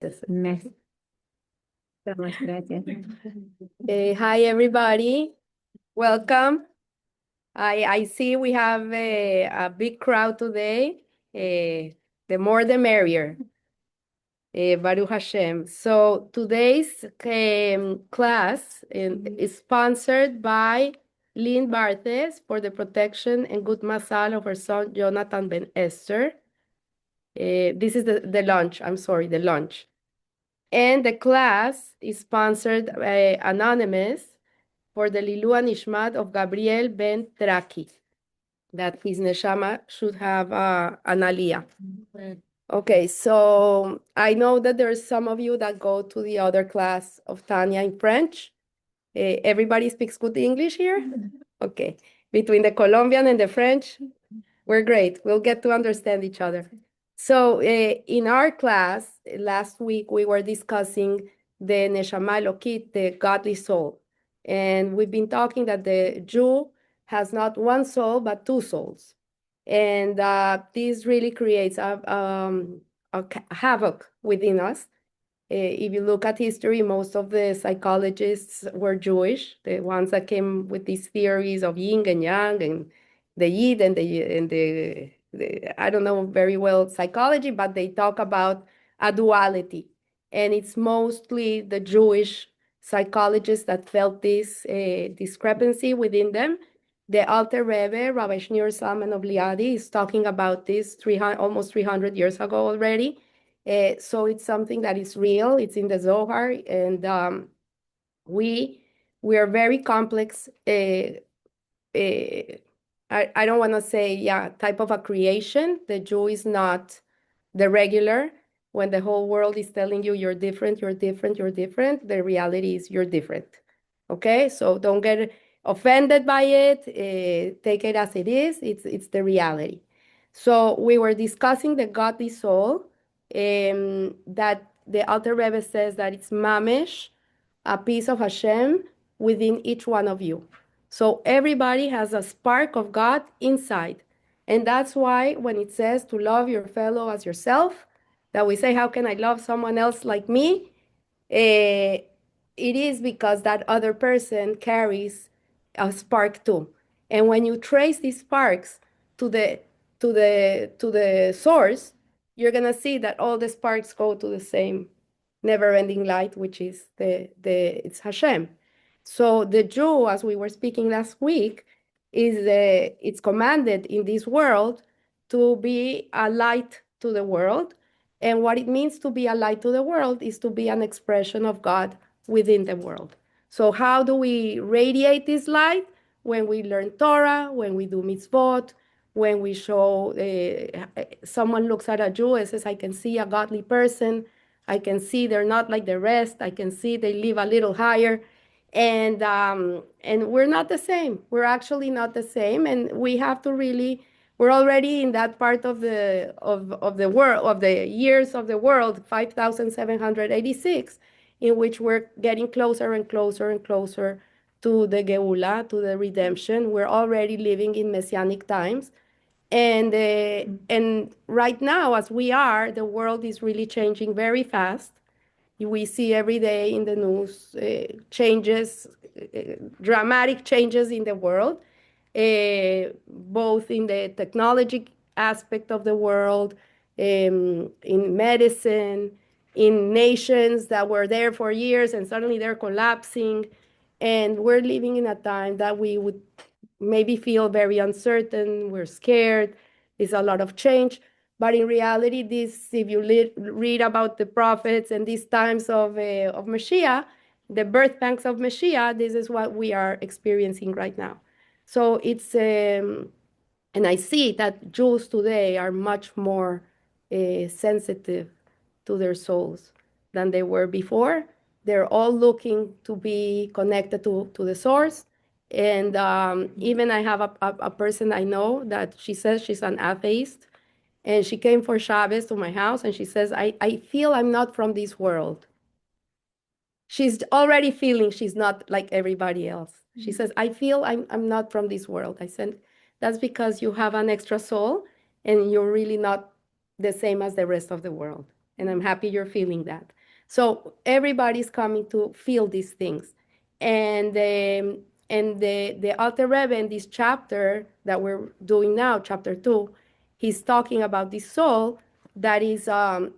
Muchas gracias. Hi, everybody. Welcome. I see we have a big crowd today. The more the merrier. Baruch Hashem. So today's class is sponsored by Lynn Barthes for the protection and good masal of her son Jonathan Ben Esther. This is the lunch. I'm sorry, the lunch. And the class is sponsored by Anonymous for the Lilua Nishmat of Gabriel Ben Traki, that his neshama should have an aliyah. Okay, so I know that there's some of you that go to the other class of Tanya in French. Everybody speaks good English here? Okay, between the Colombian and the French, we're great. We'll get to understand each other. So in our class, last week, we were discussing the Neshama Elokit, the godly soul. And we've been talking that the Jew has not one soul, but two souls. And this really creates a havoc within us. If you look at history, most of the psychologists were Jewish, the ones that came with these theories of yin and yang and the yid and the I don't know very well psychology, but they talk about a duality. And it's mostly the Jewish psychologists that felt this discrepancy within them. The Alter Rebbe, Rabbi Shneur Salman of Liadi, is talking about this almost 300 years ago already. So it's something that is real. It's in the Zohar, and we are very complex. I don't want to say type of a creation. The Jew is not the regular. When the whole world is telling you you're different, you're different, you're different, the reality is you're different. Okay, so don't get offended by it. Take it as it is. It's the reality. So we were discussing the godly soul, that the Alter Rebbe says that it's mamish, a piece of Hashem within each one of you. So everybody has a spark of God inside. And that's why when it says to love your fellow as yourself, that we say, how can I love someone else like me? It is because that other person carries a spark too. And when you trace these sparks to the source, you're gonna see that all the sparks go to the same never-ending light, which is it's Hashem. So the Jew, as we were speaking last week, it's commanded in this world to be a light to the world. And what it means to be a light to the world is to be an expression of God within the world. So how do we radiate this light? When we learn Torah, when we do mitzvot, when we show, someone looks at a Jew and says, I can see a godly person. I can see they're not like the rest. I can see they live a little higher. And we're not the same. We're actually not the same. And we have to really, we're already in that part of the world, of the years of the world, 5,786, in which we're getting closer and closer and closer to the Geula, to the redemption. We're already living in messianic times. And right now, as we are, the world is really changing very fast. We see every day in the news changes, dramatic changes in the world, both in the technology aspect of the world, in medicine, in nations that were there for years and suddenly they're collapsing. And we're living in a time that we would maybe feel very uncertain, we're scared, there's a lot of change. But in reality, this, if you read about the prophets and these times of Mashiach, the birth pangs of Mashiach, this is what we are experiencing right now. So it's, and I see that Jews today are much more sensitive to their souls than they were before. They're all looking to be connected to the source. And even I have a person I know that she says she's an atheist, and she came for Shabbos to my house, and she says, I feel I'm not from this world. She's already feeling she's not like everybody else. She says, I feel I'm not from this world. I said, that's because you have an extra soul, and you're really not the same as the rest of the world. And I'm happy you're feeling that. So everybody's coming to feel these things. And the Alter Rebbe in this chapter that we're doing now, chapter 2, he's talking about this soul that is a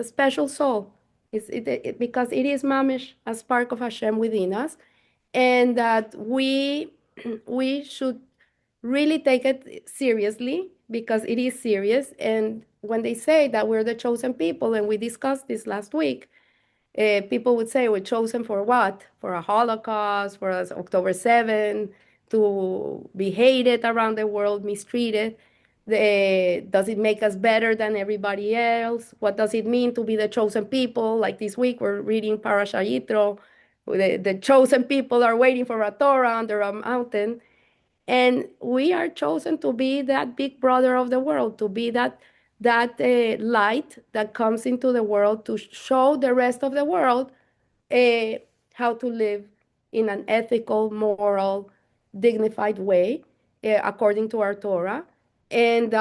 special soul. Because it is mamish, a spark of Hashem within us, and that we should really take it seriously because it is serious. And when they say that we're the chosen people, and we discussed this last week, people would say we're chosen for what? For a Holocaust, for us October 7, to be hated around the world, mistreated. Does it make us better than everybody else? What does it mean to be the chosen people? Like this week, we're reading Parashat Yitro. The chosen people are waiting for a Torah under a mountain. And we are chosen to be that big brother of the world, to be that light that comes into the world to show the rest of the world uh, how to live in an ethical, moral, dignified way, according to our Torah. And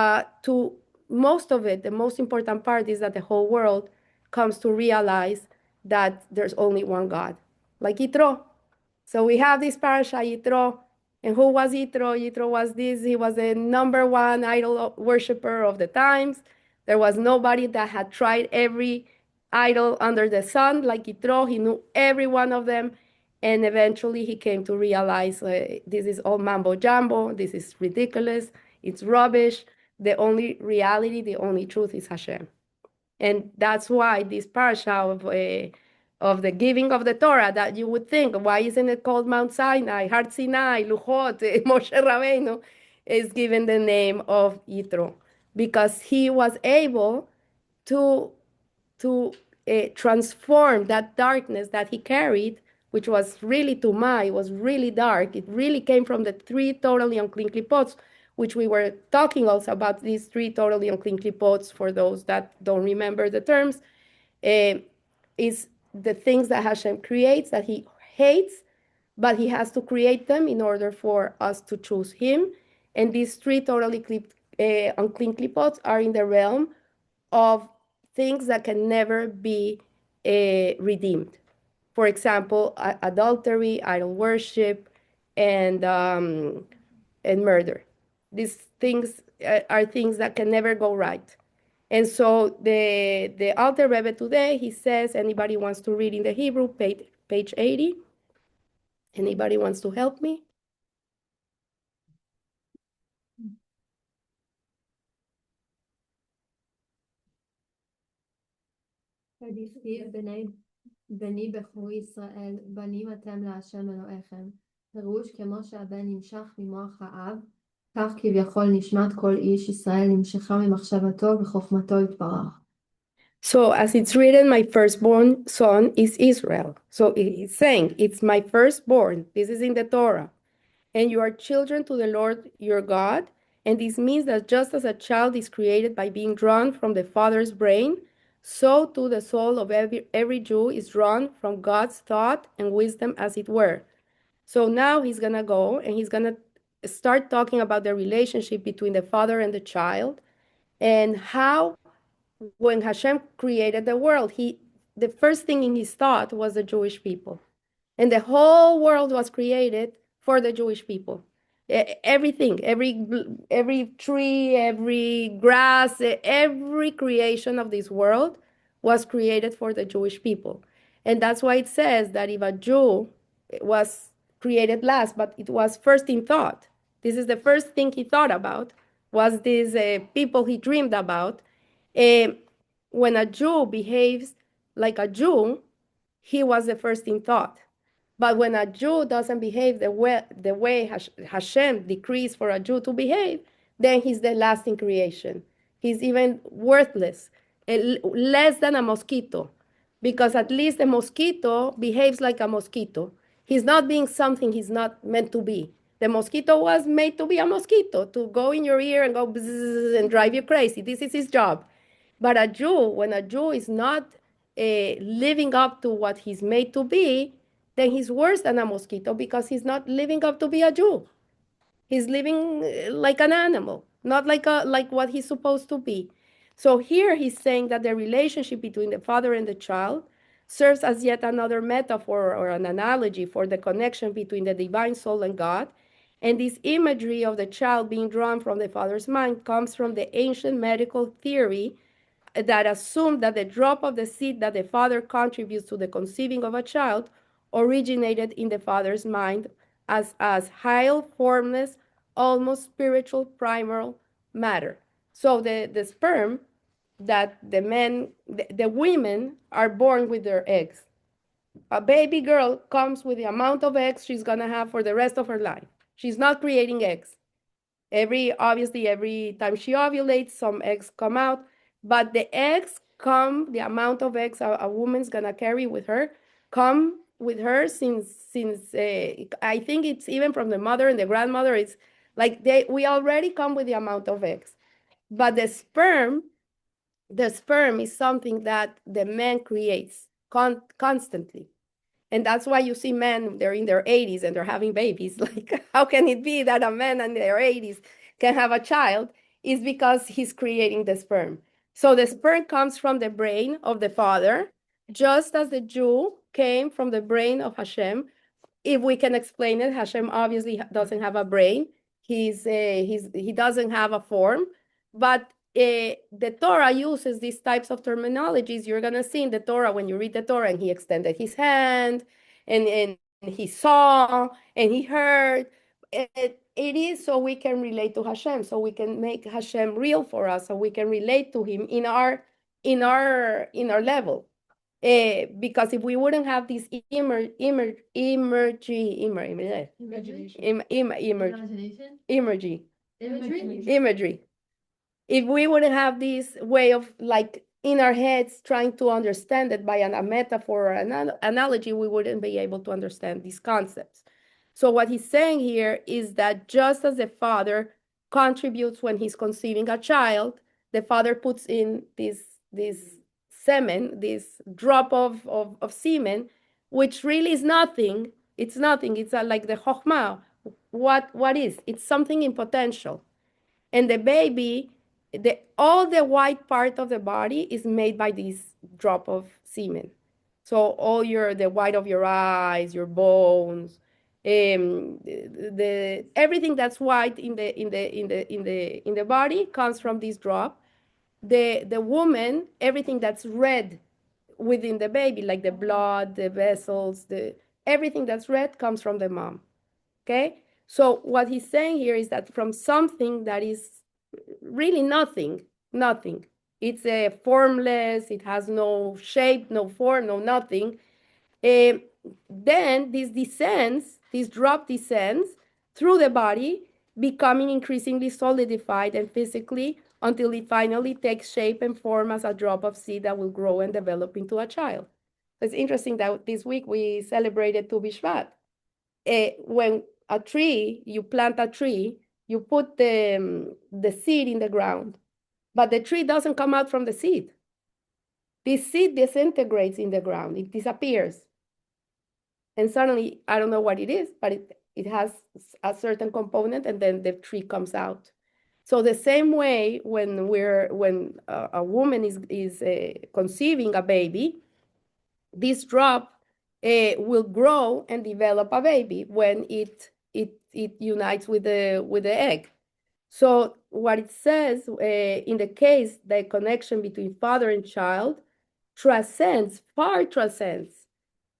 to most of it, the most important part is that the whole world comes to realize that there's only one God, like Yitro. So we have this parasha Yitro. And who was Yitro? Yitro was this. He was the number one idol worshiper of the times. There was nobody that had tried every idol under the sun like Yitro. He knew every one of them. And eventually he came to realize this is all mambo jumbo. This is ridiculous. It's rubbish. The only reality, the only truth is Hashem. And that's why this parasha of the giving of the Torah, that you would think, why isn't it called Mount Sinai, Har Sinai, Luchot, Moshe Rabbeinu, is given the name of Yitro, because he was able to transform that darkness that he carried, which was really tuma, it was really dark. It really came from the three totally unclean klipots, which we were talking also about these three totally unclean klipots. For those that don't remember the terms, uh, is the things that Hashem creates that he hates, but he has to create them in order for us to choose him. And these three totally unclean klipots are in the realm of things that can never be redeemed. For example, adultery, idol worship, and murder. These things are things that can never go right. And so the Alter Rebbe today, he says, anybody wants to read in the Hebrew, page 80? Anybody wants to help me? ודכתיב בני בחורי ישראל, בנים אתם להשם אלוהיכם. פירוש כמו שהבן נמשך ממוח האב, כך כביכול נשמת כל איש ישראל נמשכה ממחשבתו וחוכמתו יתברך. So as it's written, my firstborn son is Israel. So it's saying, it's my firstborn. This is in the Torah. And you are children to the Lord your God. And this means that just as a child is created by being drawn from the father's brain, so too the soul of every Jew is drawn from God's thought and wisdom, as it were. So now he's going to go and he's going to start talking about the relationship between the father and the child, and how when Hashem created the world, the first thing in his thought was the Jewish people. And the whole world was created for the Jewish people. Everything, every tree, every grass, every creation of this world was created for the Jewish people. And that's why it says that if a Jew was created last, but it was first in thought. This is the first thing he thought about, was these people he dreamed about. When a Jew behaves like a Jew, he was the first in thought. But when a Jew doesn't behave the way Hashem decrees for a Jew to behave, then he's the last in creation. He's even worthless, less than a mosquito, because at least a mosquito behaves like a mosquito. He's not being something he's not meant to be. The mosquito was made to be a mosquito, to go in your ear and go bzzz and drive you crazy. This is his job. But a Jew, when a Jew is not living up to what he's made to be, then he's worse than a mosquito, because he's not living up to be a Jew. He's living like an animal, not like what he's supposed to be. So here he's saying that the relationship between the father and the child serves as yet another metaphor or an analogy for the connection between the divine soul and God. And this imagery of the child being drawn from the father's mind comes from the ancient medical theory that assumed that the drop of the seed that the father contributes to the conceiving of a child originated in the father's mind as high, formless, almost spiritual primal matter. So the sperm that the women are born with their eggs. A baby girl comes with the amount of eggs she's gonna have for the rest of her life. She's not creating eggs. Obviously, every time she ovulates, some eggs come out, but the eggs come, the amount of eggs a woman's gonna carry with her, come with her since I think it's even from the mother and the grandmother. It's like we already come with the amount of eggs, but the sperm is something that the man creates constantly. And that's why you see men, they're in their 80s and they're having babies. Like, how can it be that a man in their 80s can have a child? Is because he's creating the sperm. So the sperm comes from the brain of the father, just as the Jew came from the brain of Hashem. If we can explain it, Hashem obviously doesn't have a brain. He doesn't have a form, but the Torah uses these types of terminologies. You're gonna see in the Torah when you read the Torah, and he extended his hand, and he saw, and he heard. It is so we can relate to Hashem, so we can make Hashem real for us, so we can relate to Him in our level. Because if we wouldn't have this imagery, if we wouldn't have this way of like in our heads trying to understand it by a metaphor or an analogy, we wouldn't be able to understand these concepts. So what he's saying here is that just as the father contributes when he's conceiving a child, the father puts in this semen, this drop of semen, which really is nothing. It's nothing. It's like the chokhmah. What is? It's something in potential. And the baby, all the white part of the body is made by this drop of semen. So all the white of your eyes, your bones, the everything that's white in the body comes from this drop. The woman, everything that's red within the baby, like the blood, the vessels, everything that's red comes from the mom. Okay? So what he's saying here is that from something that is really nothing. It's formless, it has no shape, no form, no nothing. Then this drop descends through the body, becoming increasingly solidified and physically until it finally takes shape and form as a drop of seed that will grow and develop into a child. So it's interesting that this week we celebrated Tu B'Shvat. When you plant a tree, you put the seed in the ground, but the tree doesn't come out from the seed. This seed disintegrates in the ground, it disappears. And suddenly, I don't know what it is, but it has a certain component, and then the tree comes out. So the same way when a woman is conceiving a baby, this drop will grow and develop a baby when it unites with the egg. So what it says in the case, the connection between father and child far transcends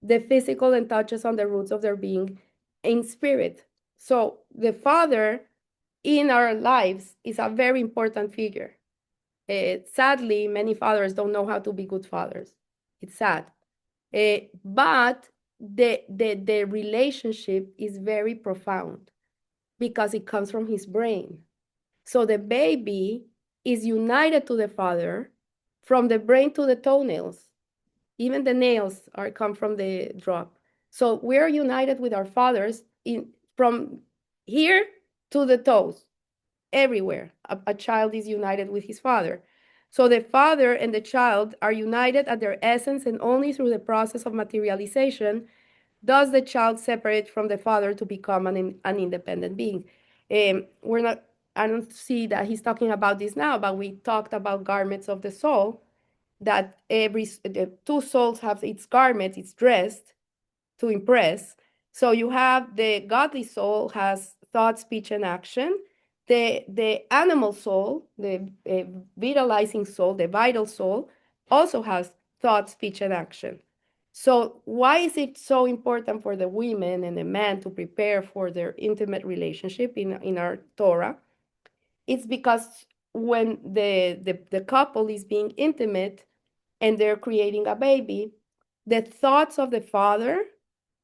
the physical and touches on the roots of their being in spirit. So the father in our lives is a very important figure. Sadly, many fathers don't know how to be good fathers. It's sad. But the relationship is very profound because it comes from his brain. So the baby is united to the father from the brain to the toenails. Even the nails come from the drop. So we're united with our fathers from here to the toes, everywhere. A child is united with his father. So the father and the child are united at their essence, and only through the process of materialization does the child separate from the father to become an independent being. We're not I don't see that he's talking about this now, but we talked about garments of the soul, that the two souls have its garments, it's dressed to impress. So you have the godly soul has thought, speech, and action. The animal soul, the vitalizing soul, the vital soul, also has thought, speech, and action. So why is it so important for the women and the men to prepare for their intimate relationship in our Torah? It's because when the couple is being intimate and they're creating a baby, the thoughts of the father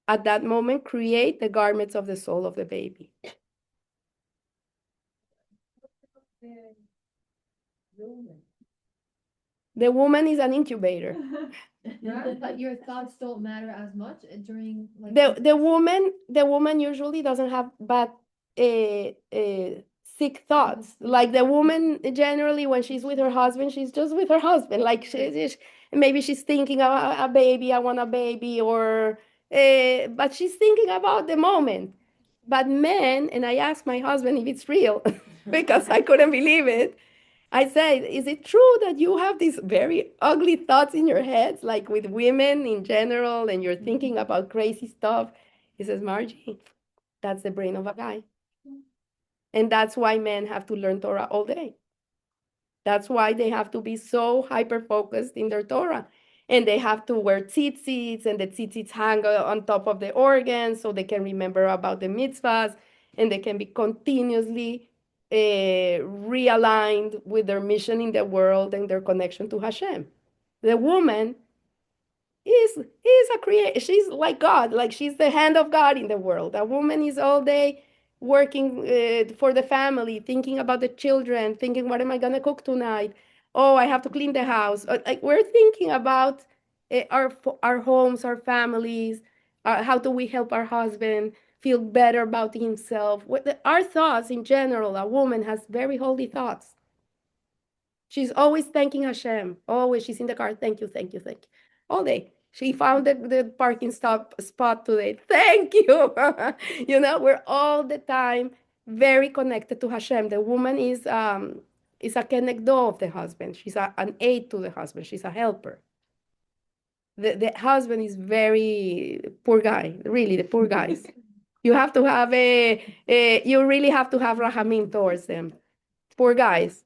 at that moment create the garments of the soul of the baby. The woman is an incubator. Yeah, but your thoughts don't matter as much during like The woman usually doesn't have bad sick thoughts. Like the woman generally when she's with her husband, she's just with her husband. Like maybe she's thinking about a baby, I want a baby, or but she's thinking about the moment. But men, and I asked my husband if it's real because I couldn't believe it. I said, is it true that you have these very ugly thoughts in your heads, like with women in general, and you're thinking about crazy stuff? He says, Margie, that's the brain of a guy. And that's why men have to learn Torah all day. That's why they have to be so hyper-focused in their Torah. And they have to wear tzitzits, and the tzitzits hang on top of the organ so they can remember about the mitzvahs, and they can be continuously realigned with their mission in the world and their connection to Hashem. The woman is a creator. She's like God, like she's the hand of God in the world. A woman is all day working for the family, thinking about the children, thinking, what am I gonna cook tonight? Oh, I have to clean the house. Like we're thinking about our homes, our families. How do we help our husband feel better about himself? Our thoughts in general, a woman has very holy thoughts. She's always thanking Hashem. Always, she's in the car. Thank you, thank you, thank you. All day. She found the parking spot today. Thank you. We're all the time very connected to Hashem. The woman is a kenegdo of the husband. She's an aid to the husband. She's a helper. The husband is very poor guy. Really, the poor guys. You have to have you really have to have rahamim towards them. Poor guys.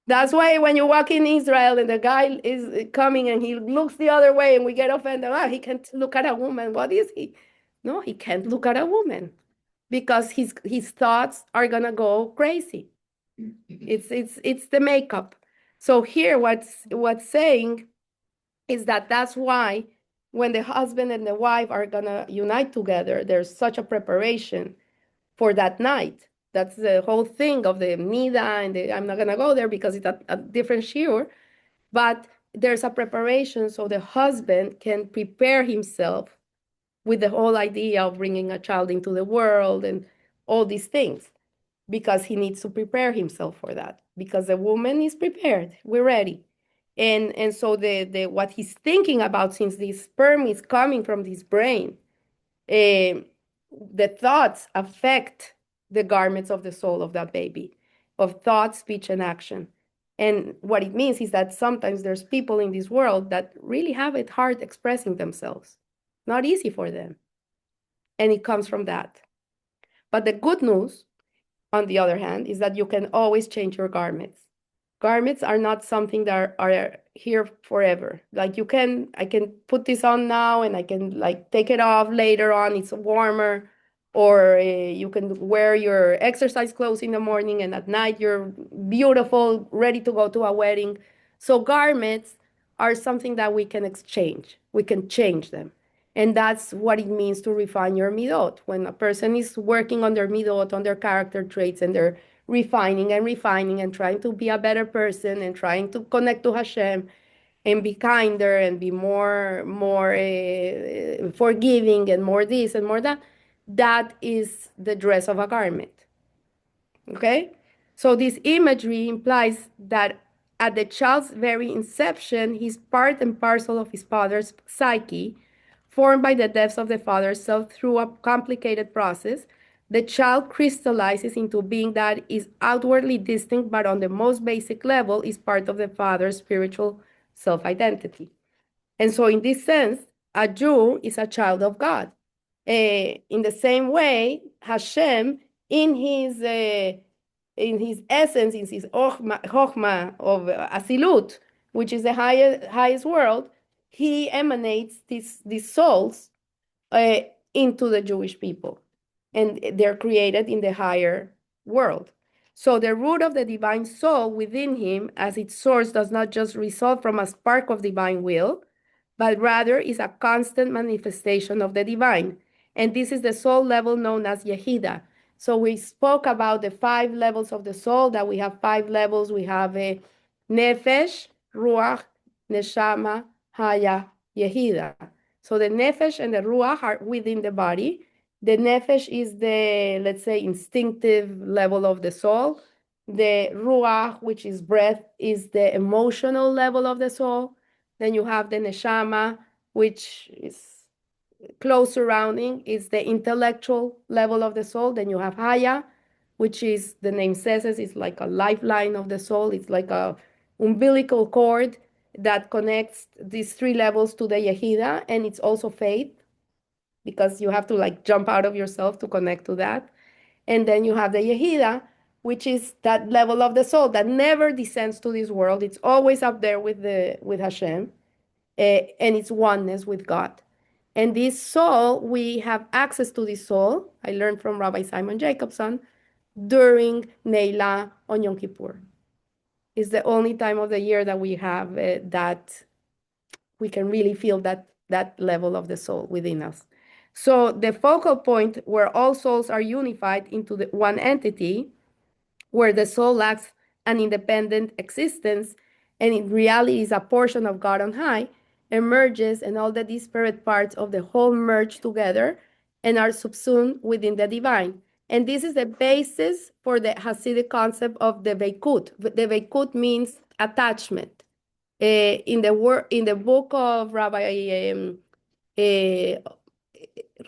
That's why when you walk in Israel and the guy is coming and he looks the other way and we get offended, he can't look at a woman. What is he? No, he can't look at a woman because his thoughts are gonna go crazy. It's the makeup. So here what's saying is that's why when the husband and the wife are gonna unite together, there's such a preparation for that night. That's the whole thing of the Nida, and I'm not gonna go there because it's a different shiur, but there's a preparation so the husband can prepare himself with the whole idea of bringing a child into the world and all these things, because he needs to prepare himself for that, because the woman is prepared, we're ready. And so the what he's thinking about, since this sperm is coming from his brain, the thoughts affect the garments of the soul of that baby, of thought, speech, and action. And what it means is that sometimes there's people in this world that really have it hard expressing themselves. Not easy for them. And it comes from that. But the good news, on the other hand, is that you can always change your garments. Garments are not something that are here forever. Like I can put this on now and I can like take it off later on, it's warmer. Or you can wear your exercise clothes in the morning and at night you're beautiful, ready to go to a wedding. So garments are something that we can exchange. We can change them. And that's what it means to refine your midot. When a person is working on their midot, on their character traits, and they're refining and trying to be a better person and trying to connect to Hashem and be kinder and be more forgiving and more this and more that, that is the dress of a garment. Okay? So this imagery implies that at the child's very inception, he's part and parcel of his father's psyche, formed by the depths of the father's self through a complicated process the child crystallizes into being that is outwardly distinct, but on the most basic level is part of the father's spiritual self-identity. And so in this sense, a Jew is a child of God. In the same way, Hashem, in his essence, in his chokhmah of Asilut, which is the highest world, he emanates these souls uh, into the Jewish people, and they're created in the higher world. So the root of the divine soul within him, as its source, does not just result from a spark of divine will, but rather is a constant manifestation of the divine. And this is the soul level known as Yehida. So we spoke about the 5 levels of the soul, that we have 5 levels. We have a Nefesh, Ruach, Neshama, Haya, Yehida. So the Nefesh and the Ruach are within the body. The Nefesh is the, let's say, instinctive level of the soul. The Ruach, which is breath, is the emotional level of the soul. Then you have the Neshama, which is close surrounding, is the intellectual level of the soul. Then you have Haya, which is, the name says, it's like a lifeline of the soul. It's like a umbilical cord that connects these 3 levels to the Yehida, and it's also faith, because you have to like jump out of yourself to connect to that. And then you have the Yehida, which is that level of the soul that never descends to this world. It's always up there with Hashem, and it's oneness with God. And this soul, we have access to this soul. I learned from Rabbi Simon Jacobson during Neila on Yom Kippur. It's the only time of the year that we have that we can really feel that level of the soul within us. So the focal point where all souls are unified into the one entity, where the soul lacks an independent existence and in reality is a portion of God on high, emerges, and all the disparate parts of the whole merge together and are subsumed within the divine. And this is the basis for the Hasidic concept of the Veikut. The Veikut means attachment. In the book of Rabbi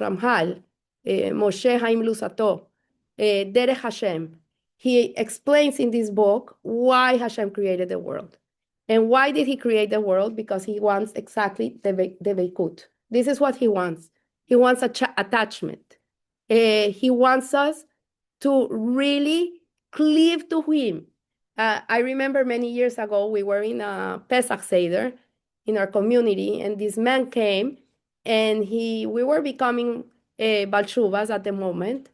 Ramhal, Moshe Haim Lusato, Derech Hashem, he explains in this book why Hashem created the world. And why did he create the world? Because he wants exactly the Veikut. This is what he wants. He wants attachment. He wants us to really cleave to him. I remember many years ago, we were in a Pesach Seder in our community, and this man came, and we were becoming Balshuvas at the moment,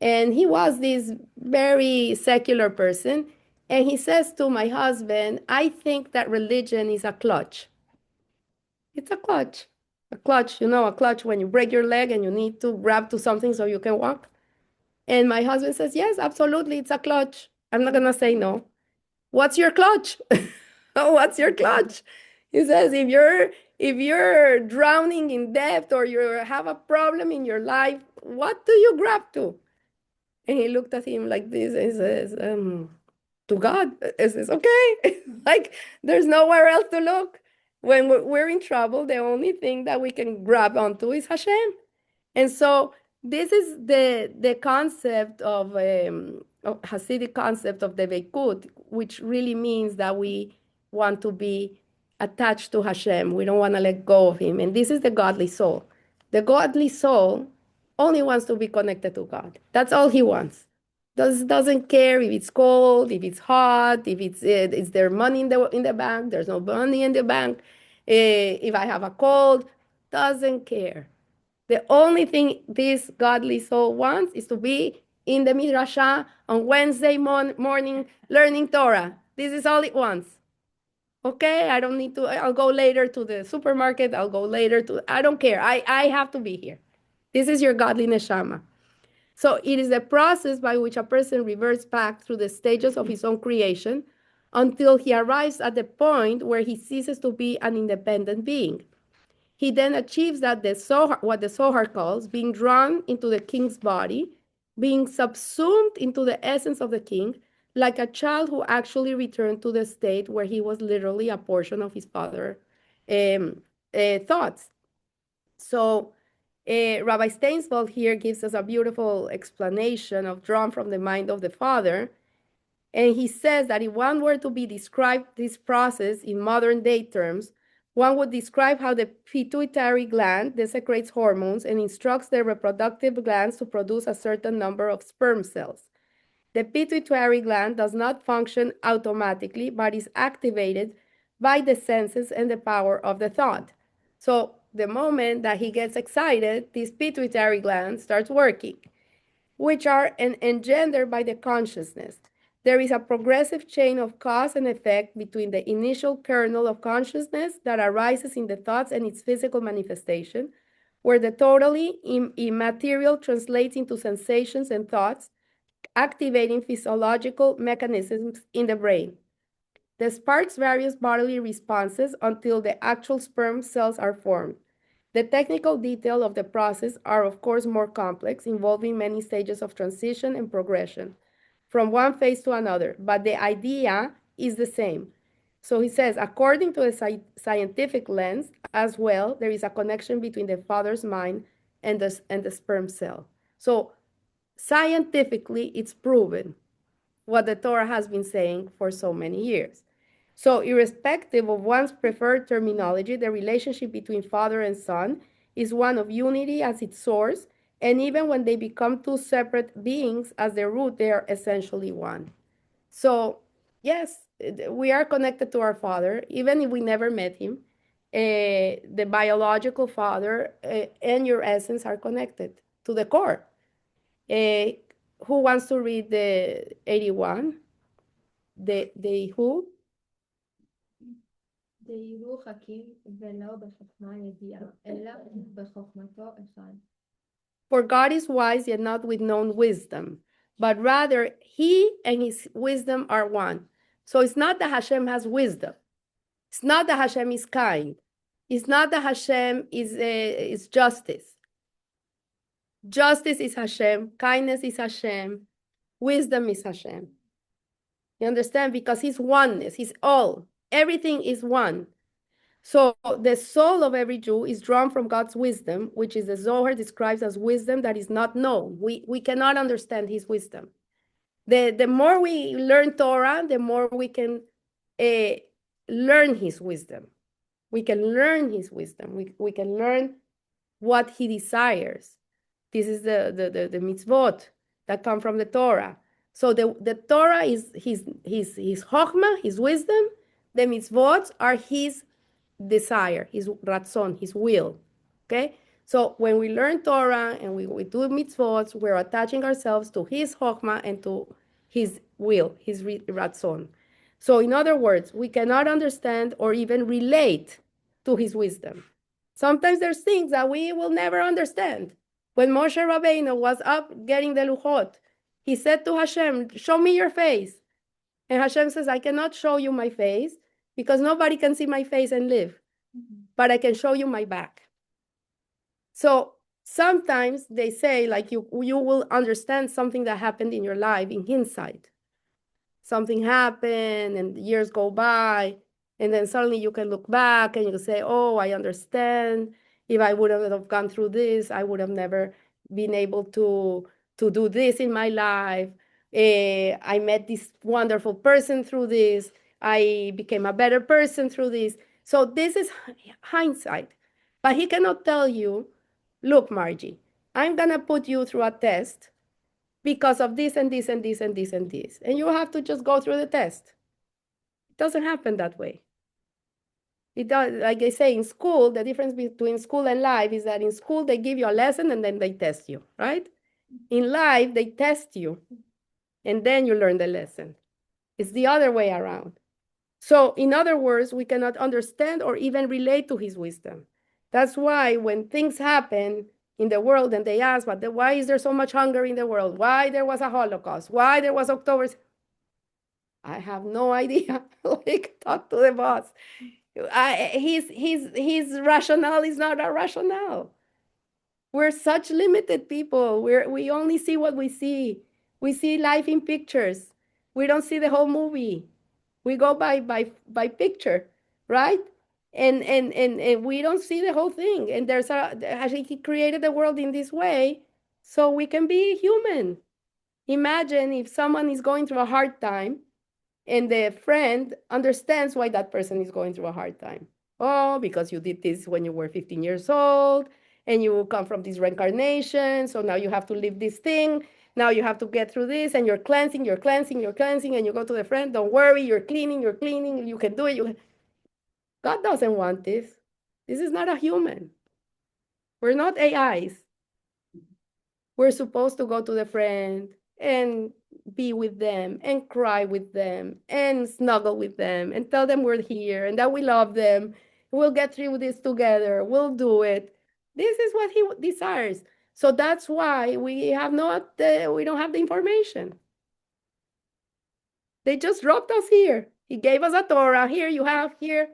and he was this very secular person, and he says to my husband, I think that religion is a clutch. It's a clutch. A clutch, a clutch when you break your leg and you need to grab to something so you can walk. And my husband says, yes, absolutely, it's a clutch. I'm not gonna say no. What's your clutch? What's your clutch? He says, if you're drowning in debt or you have a problem in your life, what do you grab to? And he looked at him like this and says, to God. He says, okay, like there's nowhere else to look. When we're in trouble, the only thing that we can grab onto is Hashem. And so this is the concept of Hasidic concept of the Veikut, which really means that we want to be attached to Hashem. We don't want to let go of him. And this is the godly soul. The godly soul only wants to be connected to God. That's all he wants. Doesn't care if it's cold, if it's hot, if is there money in the bank, there's no money in the bank, if I have a cold, doesn't care. The only thing this godly soul wants is to be in the Midrashat on Wednesday morning learning Torah. This is all it wants. Okay, I don't need to, I'll go later to the supermarket, I don't care. I have to be here. This is your godly neshama. So it is the process by which a person reverts back through the stages of his own creation until he arrives at the point where he ceases to be an independent being. He then achieves that what the Zohar calls being drawn into the king's body, being subsumed into the essence of the king, like a child who actually returned to the state where he was literally a portion of his father's thoughts. So Rabbi Steinsveld here gives us a beautiful explanation of drawn from the mind of the Father. And he says that if one were to be described this process in modern day terms, one would describe how the pituitary gland desecrates hormones and instructs the reproductive glands to produce a certain number of sperm cells. The pituitary gland does not function automatically, but is activated by the senses and the power of the thought. So the moment that he gets excited, this pituitary gland starts working, which are engendered by the consciousness. There is a progressive chain of cause and effect between the initial kernel of consciousness that arises in the thoughts and its physical manifestation, where the totally immaterial translates into sensations and thoughts, activating physiological mechanisms in the brain. This sparks various bodily responses until the actual sperm cells are formed. The technical details of the process are, of course, more complex, involving many stages of transition and progression from one phase to another, but the idea is the same. So he says, according to a scientific lens as well, there is a connection between the father's mind and the sperm cell. So scientifically, it's proven what the Torah has been saying for so many years. So irrespective of one's preferred terminology, the relationship between father and son is one of unity as its source, and even when they become two separate beings as their root, they are essentially one. So yes, we are connected to our father, even if we never met him. The biological father and your essence are connected to the core. Who wants to read the 81? The who? דהירו חכים ולא בחוכמה ידיעה, אלא בחוכמתו אחד. For God is wise, yet not with known wisdom, but rather he and his wisdom are one. So it's not that Hashem has wisdom. It's not that Hashem is kind. It's not that Hashem is justice. Justice is Hashem. Kindness is Hashem. Wisdom is Hashem. You understand? Because he's oneness. He's all. Everything is one. So the soul of every Jew is drawn from God's wisdom, which is the Zohar describes as wisdom that is not known. We cannot understand his wisdom. The more we learn Torah, the more we can learn his wisdom. We can learn his wisdom. We can learn what he desires. This is the mitzvot that come from the Torah. So the Torah is his chokhmah, his wisdom. The mitzvot are his desire, his ratzon, his will. Okay? So when we learn Torah and we do mitzvot, we're attaching ourselves to his chokhmah and to his will, his ratzon. So in other words, we cannot understand or even relate to his wisdom. Sometimes there's things that we will never understand. When Moshe Rabbeinu was up getting the luchot, he said to Hashem, show me your face. And Hashem says, I cannot show you my face because nobody can see my face and live, but I can show you my back. So sometimes they say, like, you will understand something that happened in your life in hindsight. Something happened and years go by, and then suddenly you can look back and you say, oh, I understand. If I would have gone through this, I would have never been able to do this in my life. I met this wonderful person through this. I became a better person through this. So this is hindsight. But he cannot tell you, look, Margie, I'm going to put you through a test because of this and this and this and this and this. And you have to just go through the test. It doesn't happen that way. It does, like I say, in school, the difference between school and life is that in school, they give you a lesson and then they test you, right? In life, they test you and then you learn the lesson. It's the other way around. So in other words, we cannot understand or even relate to his wisdom. That's why when things happen in the world and they ask, but why is there so much hunger in the world? Why there was a Holocaust? Why there was October? I have no idea. Like, talk to the boss. His rationale is not our rationale. We're such limited people. We only see what we see. We see life in pictures. We don't see the whole movie. We go by picture, right? And we don't see the whole thing. And actually he created the world in this way so we can be human. Imagine if someone is going through a hard time and the friend understands why that person is going through a hard time. Oh, because you did this when you were 15 years old and you come from this reincarnation. So now you have to live this thing. Now you have to get through this and you're cleansing, you're cleansing, you're cleansing. And you go to the friend, don't worry, you're cleaning, you're cleaning. You can do it. God doesn't want this. This is not a human. We're not AIs. We're supposed to go to the friend and be with them and cry with them and snuggle with them and tell them we're here and that we love them. We'll get through this together. We'll do it. This is what he desires. So that's why we don't have the information. They just dropped us here. He gave us a Torah. Here you have, here.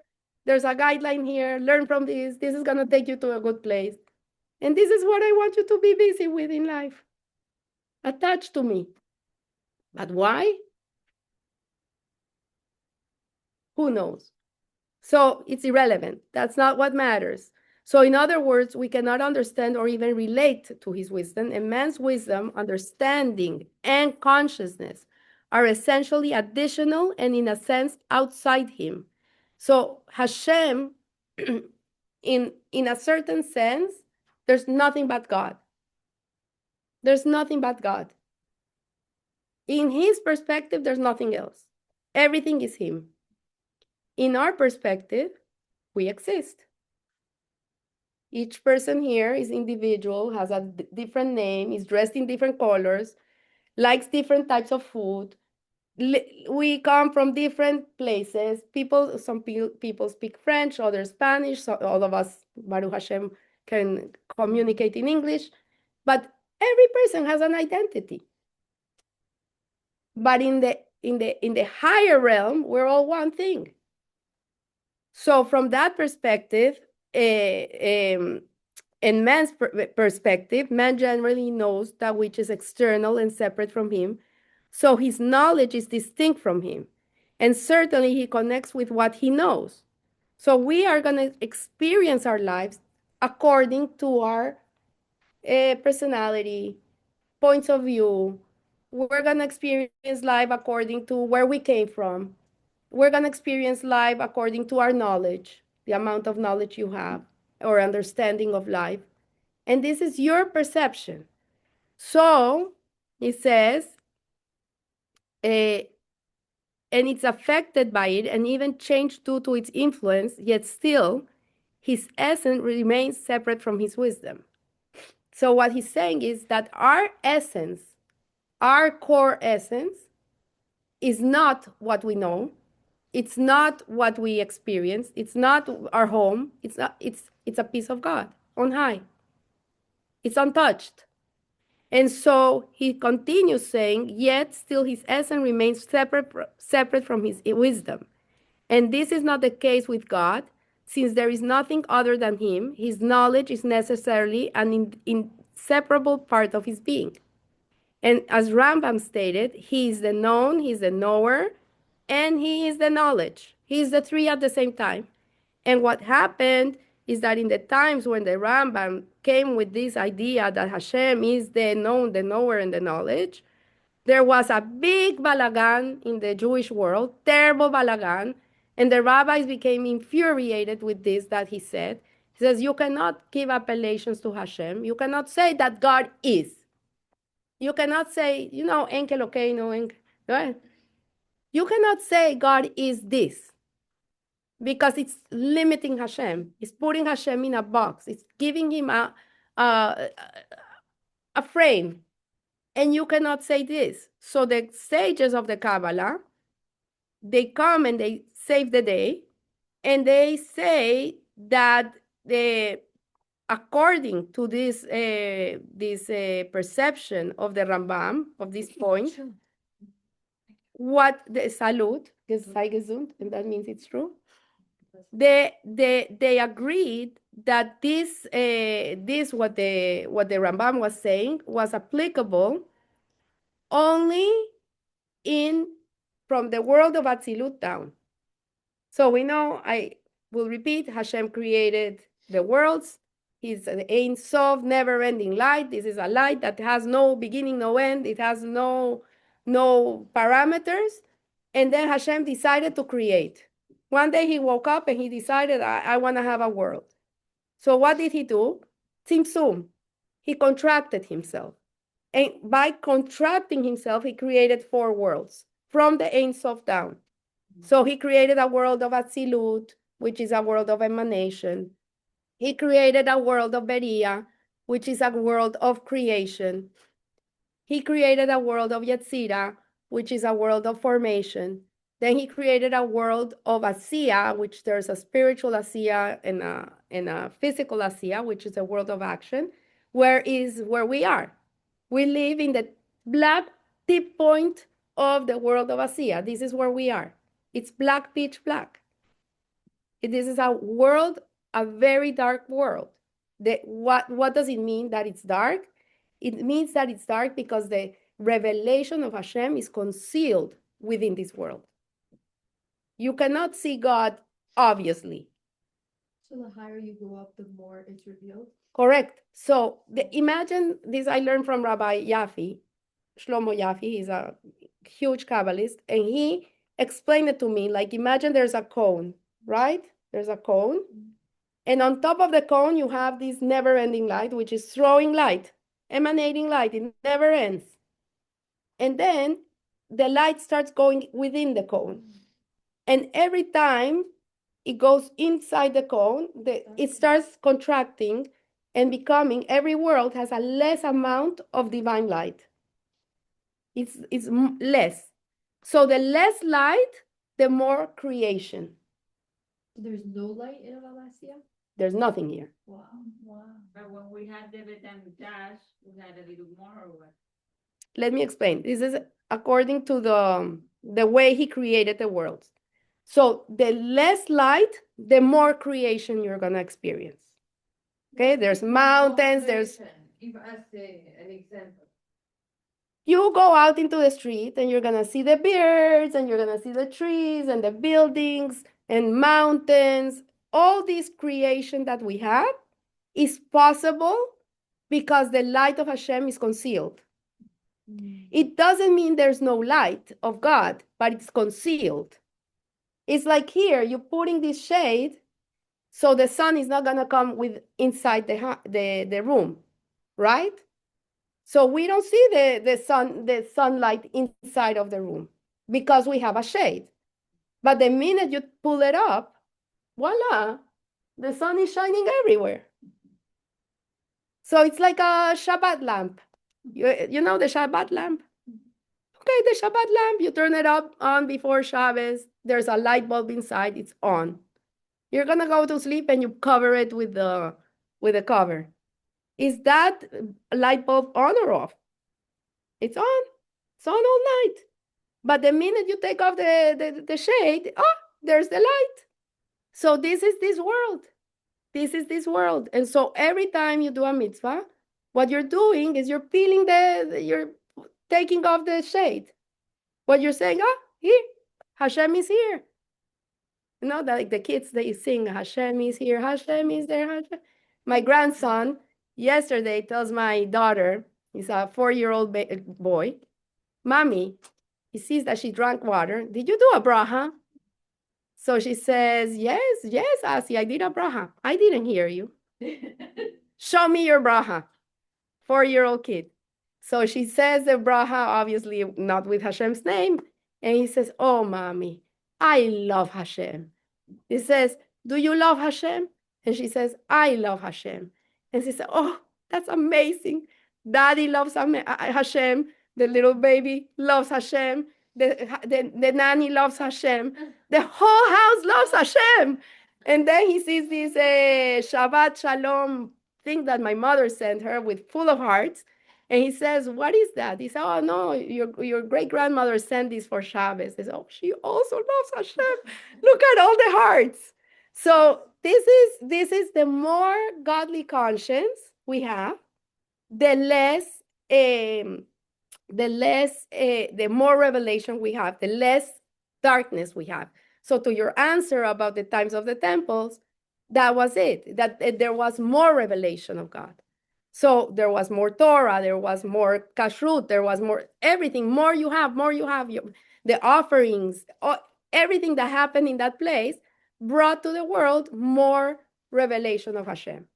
There's a guideline here. Learn from this. This is going to take you to a good place. And this is what I want you to be busy with in life. Attached to me. But why? Who knows? So it's irrelevant. That's not what matters. So in other words, we cannot understand or even relate to his wisdom. And man's wisdom, understanding, and consciousness are essentially additional and in a sense outside him. So Hashem, in a certain sense, there's nothing but God. There's nothing but God. In his perspective, there's nothing else. Everything is him. In our perspective, we exist. Each person here is individual, has a different name, is dressed in different colors, likes different types of food. We come from different places. Some people speak French, others Spanish. So all of us, Baruch Hashem, can communicate in English. But every person has an identity. But in the higher realm, we're all one thing. So from that perspective, in man's perspective, man generally knows that which is external and separate from him. So his knowledge is distinct from him. And certainly he connects with what he knows. So we are going to experience our lives according to our personality, points of view. We're going to experience life according to where we came from. We're going to experience life according to our knowledge, the amount of knowledge you have or understanding of life. And this is your perception. So it says, and it's affected by it and even changed due to its influence, yet still his essence remains separate from his wisdom. So what he's saying is that our essence, our core essence, is not what we know. It's not what we experience. It's not our home. It's a piece of God on high. It's untouched. And so he continues saying, yet still his essence remains separate from his wisdom. And this is not the case with God, since there is nothing other than him. His knowledge is necessarily an inseparable part of his being. And as Rambam stated, he is the known, he is the knower, and he is the knowledge. He is the three at the same time. And what happened is that in the times when the Rambam came with this idea that Hashem is the known, the knower, and the knowledge, there was a big balagan in the Jewish world, terrible balagan, and the rabbis became infuriated with this that he said. He says, you cannot give appellations to Hashem. You cannot say that God is. You cannot say, enkel okeinu, enkel. You cannot say God is this because it's limiting Hashem. It's putting Hashem in a box. It's giving him a frame. And you cannot say this. So the sages of the Kabbalah, they come and they save the day, and they say that according to this perception of the Rambam, of this point, what the salud, sei gesund, and that means it's true, they agreed that this what the Rambam was saying was applicable only from the world of Atzilut down. So we know We'll repeat, Hashem created the worlds. He's the Ein Sof, never-ending light. This is a light that has no beginning, no end. It has no parameters. And then Hashem decided to create. One day he woke up and he decided, I want to have a world. So what did he do? Tzimtzum. He contracted himself. And by contracting himself, he created 4 worlds from the Ein Sof down. So he created a world of Atzilut, which is a world of emanation. He created a world of Beria, which is a world of creation. He created a world of Yetzirah, which is a world of formation. Then he created a world of Asiya, which there's a spiritual Asiya and a physical Asiya, which is a world of action, where we are. We live in the black tip point of the world of Asiya. This is where we are. It's black, pitch black. This is a world, a very dark world. What does it mean that it's dark? It means that it's dark because the revelation of Hashem is concealed within this world. You cannot see God, obviously. So the higher you go up, the more it's revealed? Correct. So imagine this, I learned from Rabbi Yaffe, Shlomo Yaffe. He's a huge Kabbalist, and he explained it to me, like imagine there's a cone, right? There's a cone, and on top of the cone, you have this never-ending light, which is throwing light, emanating light. It never ends. And then the light starts going within the cone. And every time it goes inside the cone, it starts contracting and becoming, every world has a less amount of divine light. It's less. So the less light, the more creation. There's no light in Alasia? There's nothing here. Wow. But when we had the Dash, we had a little more or what? Let me explain. This is according to the way he created the world. So the less light, the more creation you're going to experience. Okay, there's mountains, there's... Give us an example. You go out into the street and you're going to see the birds and you're going to see the trees and the buildings and mountains. All this creation that we have is possible because the light of Hashem is concealed. It doesn't mean there's no light of God, but it's concealed. It's like here, you're putting this shade, so the sun is not gonna come inside the room, right? So we don't see the sunlight inside of the room because we have a shade. But the minute you pull it up, voila, the sun is shining everywhere. So it's like a Shabbat lamp. You know the Shabbat lamp? Okay, the Shabbat lamp, you turn it on before Shabbos. There's a light bulb inside, it's on. You're gonna go to sleep and you cover it with the cover. Is that light bulb on or off? It's on. It's on all night. But the minute you take off the shade, there's the light. So this is this world. This is this world. And so every time you do a mitzvah, what you're doing is you're peeling you're taking off the shade. What you're saying, here, Hashem is here. You know, like the kids, they sing, Hashem is here, Hashem is there, Hashem. My grandson yesterday tells my daughter, he's a 4-year-old boy, Mommy, he sees that she drank water. Did you do a braha? So she says, yes, Asi, I did a braha. I didn't hear you. Show me your braha. 4-year-old kid. So she says the braha, obviously not with Hashem's name. And he says, oh, Mommy, I love Hashem. He says, do you love Hashem? And she says, I love Hashem. And she said, oh, that's amazing. Daddy loves Hashem. The little baby loves Hashem. The nanny loves Hashem. The whole house loves Hashem. And then he sees this Shabbat Shalom thing that my mother sent her with full of hearts. And he says, what is that? He said, oh, no, your great-grandmother sent this for Shabbos. He said, oh, she also loves Hashem. Look at all the hearts. So this is the more godly conscience we have, the more revelation we have, the less darkness we have. So to your answer about the times of the temples, that was it, that there was more revelation of God. So there was more Torah, there was more kashrut, there was more everything. More you have, the offerings, everything that happened in that place brought to the world more revelation of Hashem.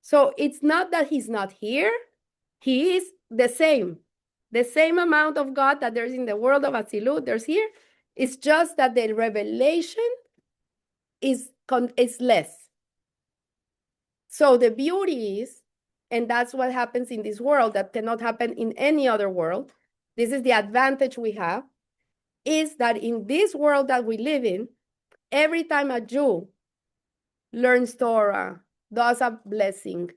So it's not that he's not here, he is the same amount of God that there's in the world of Atzilut, there's here. It's just that the revelation is less. So the beauty is, and that's what happens in this world that cannot happen in any other world. This is the advantage we have, is that in this world that we live in, every time a Jew learns Torah, does a blessing,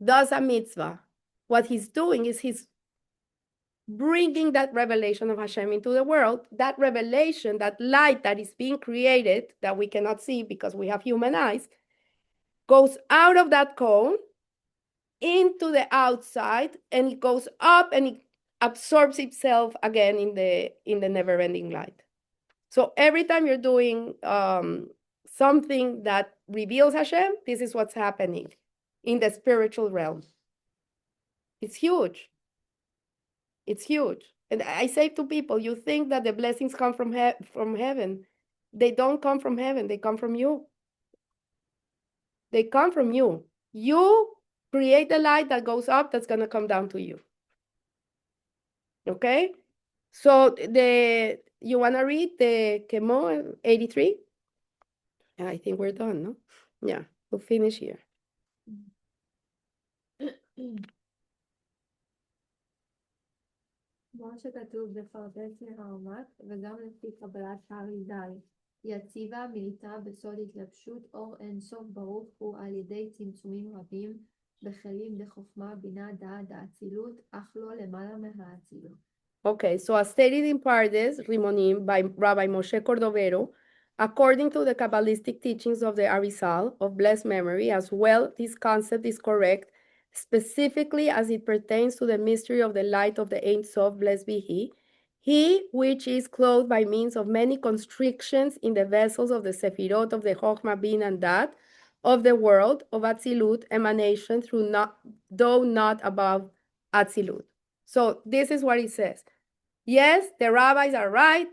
does a mitzvah, what he's doing is he's bringing that revelation of Hashem into the world, that revelation, that light that is being created, that we cannot see because we have human eyes, goes out of that cone into the outside, and it goes up and it absorbs itself again in the never-ending light. So every time you're doing something that reveals Hashem, this is what's happening in the spiritual realm. It's huge. It's huge. And I say to people, you think that the blessings come from heaven. They don't come from heaven. They come from you. They come from you. You create the light that goes up, that's going to come down to you. Okay? So you want to read the Kemo 83? I think we're done, no? Yeah, we'll finish here. כמו שכתוב בפרדס מהאומת, וגם לפי קבלת האריזל, יציבה מילתה בסוד התלבשות אור אין סוף ברוך הוא על ידי צמצומים רבים, בכלים דחוכמה, בינה, דעת, האצילות, אך לא למעלה מהאצילות. Okay, so as stated in Pardes, Rimonim, by Rabbi Moshe Cordovero, according to the Kabbalistic teachings of the Arizal of blessed memory, as well, this concept is correct, specifically as it pertains to the mystery of the light of the Ein Sof, blessed be he which is clothed by means of many constrictions in the vessels of the Sefirot of the Chochmah, Bin, and Dat of the world of Atzilut, emanation through though not above Atzilut. So this is what he says. Yes, the rabbis are right.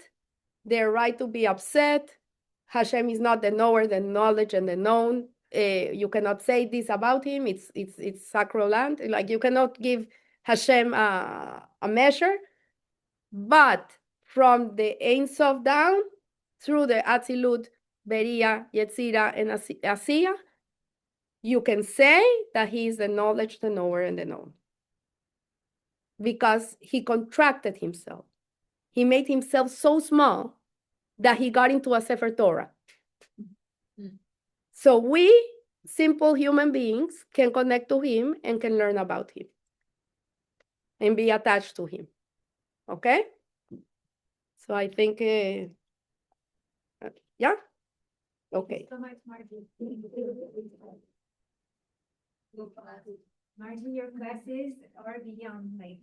They're right to be upset. Hashem is not the knower, the knowledge, and the known. You cannot say this about him. It's sacroland. Like you cannot give Hashem a measure. But from the Ein Sof down through the Atzilut, Beria, Yetzira, and Asiya, you can say that he is the knowledge, the knower, and the known. Because he contracted himself. He made himself so small that he got into a Sefer Torah. So we, simple human beings, can connect to him and can learn about him and be attached to him. Okay? So I think, yeah? Okay. So much, Margie. Margie, your classes are beyond like